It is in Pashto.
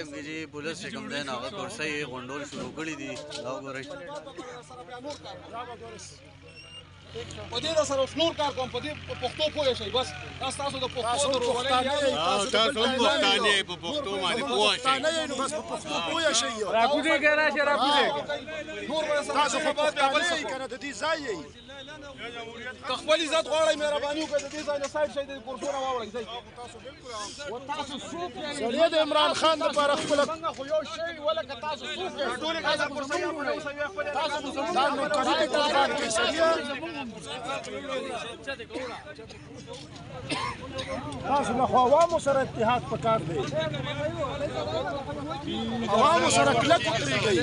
ټیم کې چې پولیس چې کوم دی نو هغه کورسۍ غونډول شروع کړي دي دا وګورئ په دې سره اوس نور کار کوم په دې پښتو پوه شئ بس دا ستاسو د پښتو د روغلۍ تاسو هم پښتانه په پښتو باندې پوه شئ نو بس په پښتو پوه شئ راکوټي کې راشه راکوټي نور تاسو خو پښتانه یې کنه د دې ځای یې که خپل عزت غواړئ مهرباني وکړئ د دې ځای نه سایډ شئ د کورسونه واوړئ ځئ تاسو څوک یې سړی د عمران خان دپاره خپله څنګه خو یو شی ولکه تاسو څوک یې ټولې دا کورسۍ تاسو دا نوکري د ګلخان کې سړیه تاسو له عوامو سره اتحاد پکار دی عوامو سره کلک ودرېږئ